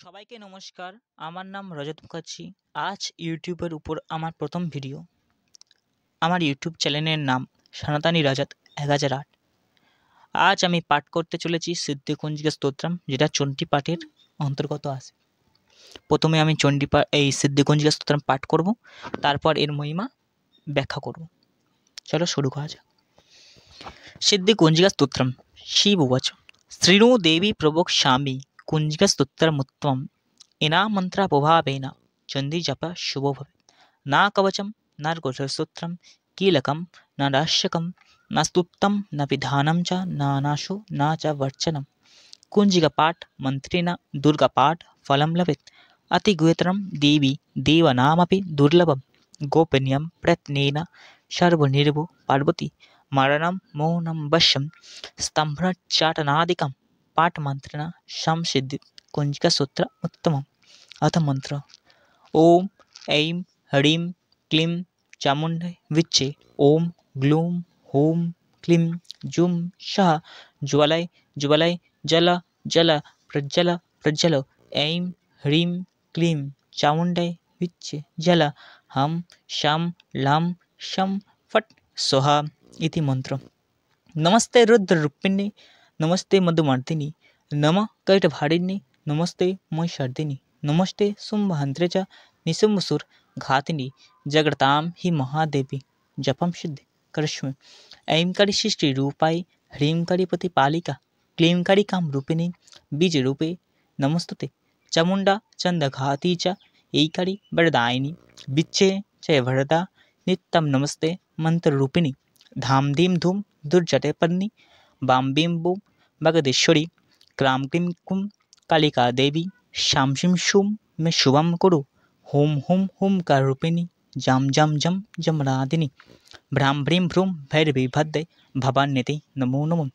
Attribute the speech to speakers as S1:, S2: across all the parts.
S1: সবাইকে নমস্কার। আমার নাম রজত মুখার্জি। আজ ইউটিউবের উপর আমার প্রথম ভিডিও। আমার ইউটিউব চ্যানেলের নাম সনাতনী রজত 1008। আজ আমি পাঠ করতে চলেছি সিদ্ধিকুঞ্জিকা স্তোত্রম, যেটা চণ্ডী পাঠের অন্তর্গত আছে। প্রথমে আমি এই সিদ্ধিকুঞ্জিকা স্তোত্রম পাঠ করব, তারপর এর মহিমা ব্যাখ্যা করব। চলো শুরু করা যাক। সিদ্ধিকুঞ্জিকা স্তোত্রম। শিব উবাচ শৃণু দেবী প্রবক্ষ্যামি কুঞ্জিকা স্তোত্রमुत्तमं येना मन्त्रप्रभावेन चण्डीजपः शुभो भवेत्। न कवचं न घोषस्तोत्रं कीलकं न दास्यकं न स्तुत्तं न विधानं च न नाशो न च वर्चनं। कुञ्जिकापाठ मन्त्रेण दुर्गापाठ फलं लभेत्। अतिगुह्यतरं देवी देवानामपि दुर्लभं। गोपनीयं प्रयत्नेन सर्वनिर्भो पार्वती मरणं मौनं वश्यं स्तम्भनोच्चाटनादिकं पाठमन्त्रेण संसिद्धिः कुञ्जिका सूत्र उत्तमम्। अथ मंत्र ओम ऐं ह्रीं क्लीं चामुण्डै विच्चे ओम ग्लूं हूं क्लीं जूं सः ज्वलय ज्वलय जल जल प्रज्वल प्रज्वल ऐं ह्रीं क्लीं चामुण्डै विच्चे जल हम शं लं शं फट् स्वाहा इति मंत्र। नमस्ते रुद्ररूपिणी नमस्ते मधुमर्दिनी नमः कैटभारिणी नमस्ते महिषर्दिनी नमस्ते शुम्भहन्त्रे च निशुम्भसुर घातिनी जगतां हि महादेवी जपं सिद्धि करिष्ये। ऐंकारी सृष्टि रूपाय ह्रींकारी प्रतिपालिका क्लींकारिकां रूपिणी बीजरूपे नमस्तुते चामुण्डा चन्दघाती च ऐकारी वरदायिनी बिच्चे च वरदा नित्यं नमस्ते मंत्ररूपिणी धाम धीम धूम दुर्जटे पत्नी बाम बीम बूम भगदेश्वरी क्रां क्लीं कुं कालिका देवी शां शिं शुं में शुभम कुरु हुम हुम हुमकार रूपिणी जम जम जम जमरादिनी भ्रां भ्रीं भ्रूं भैरवी भद्रे भवान्यति नमो नमो।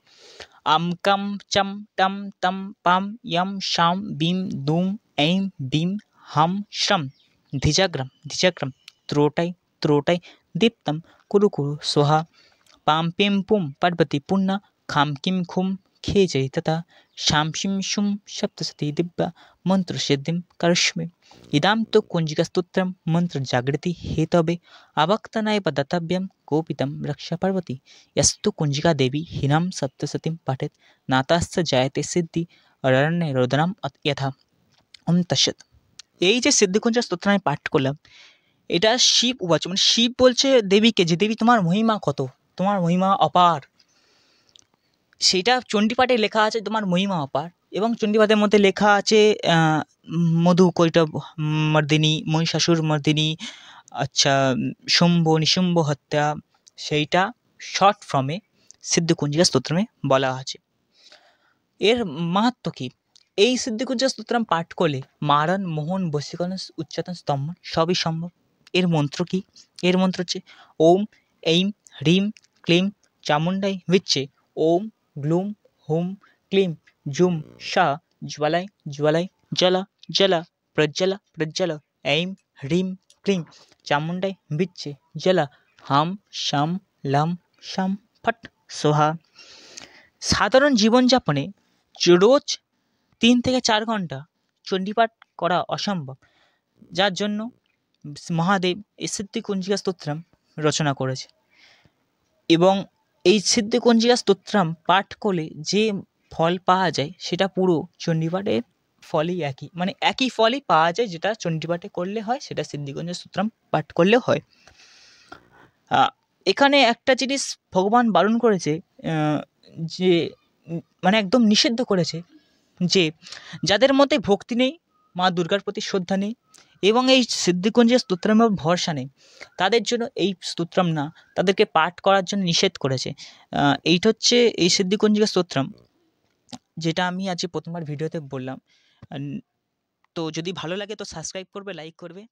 S1: अं कं चं टं तं पां यं शां बीं दूं ऐं बीं हं श्रं धिजग्रं धिजग्रं त्रोटै त्रोटै दीप्तं कुरु कुरु स्वाहा। पां पीं पुं पार्वती पुण्य खां किं खुं खेजै तथा शां शिं शुं सप्तशती दिव्या मंत्रसिद्धिं करिष्ये। इदां तु कुञ्जिकास्तोत्रं मंत्रजागृति हेतवे अभक्तनैव दातव्यं गोपितं रक्षा पार्वती। यस्तु कुञ्जिका देवी हीनां सप्तशतीं पठेत् नाताश्च जायते सिद्धि अरण्ये रोदनम यथा। ओम तस्सत्। এই যে সিদ্ধিকুঞ্জ স্তোত্র আমি পাঠ করলাম, এটা শিব উবাচ, মানে শিব বলছে দেবীকে যে দেবী তোমার মহিমা কত, তোমার মহিমা অপার। সেটা চণ্ডীপাঠে লেখা আছে তোমার মহিমা অপার, এবং চণ্ডীপাঠের মধ্যে লেখা আছে মধু কৈটভ মর্দিনী মহিষাসুর মর্দিনী, আচ্ছা শুম্ভ নিশুম্ভ হত্যা, সেইটা শর্ট ফর্মে সিদ্ধিকুঞ্জিকা স্তোত্রমে বলা আছে। এর মাহাত্ম্য কী? এই সিদ্ধিকুঞ্জিকা স্তোত্রম পাঠ করলে মারণ মোহন বশীকরণ উচ্চাটন স্তম্ভন সবই সম্ভব। এর মন্ত্র কী? এর মন্ত্র হচ্ছে ওম ऐं ह्रीं क्लीं चामुण्डै विच्चे ओम ग्लूं हुं क्लीं जूं सः ज्वलय ज्वलय जल जल प्रज्वल प्रज्वल ऐं ह्रीं क्लीं चामुण्डै विच्चे जल हम शं लं शं फट् स्वाहा। সাধারণ জীবনযাপনে রোজ 3 থেকে 4 ঘন্টা চণ্ডীপাঠ করা অসম্ভব, যার জন্য মহাদেব এই সিদ্ধিকুঞ্জিকা স্তোত্রম রচনা করেছে। এবং এই সিদ্ধিকুঞ্জিকা স্তোত্রম পাঠ করলে যে ফল পাওয়া যায় সেটা পুরো চণ্ডীপাঠের ফলই একই, মানে একই ফলই পাওয়া যায় যেটা চণ্ডীপাঠে করলে হয় সেটা সিদ্ধিকুঞ্জিকা স্তোত্রম পাঠ করলে হয়। এখানে একটা জিনিস ভগবান বারণ করেছে, যে মানে একদম নিষিদ্ধ করেছে, যে যাদের মধ্যে ভক্তি নেই, মা দুর্গার প্রতি শ্রদ্ধা নেই এবং এই সিদ্ধিকুঞ্জিকা স্তোত্রমের ভরসা নেই, তাদের জন্য এই স্তোত্রম না, তাদেরকে পাঠ করার জন্য নিষেধ করেছে। এইটা হচ্ছে এই সিদ্ধিকুঞ্জিকা স্তোত্রম, যেটা আমি আজকে প্রথমবার ভিডিওতে বললাম। তো যদি ভালো লাগে তো সাবস্ক্রাইব করবে, লাইক করবে।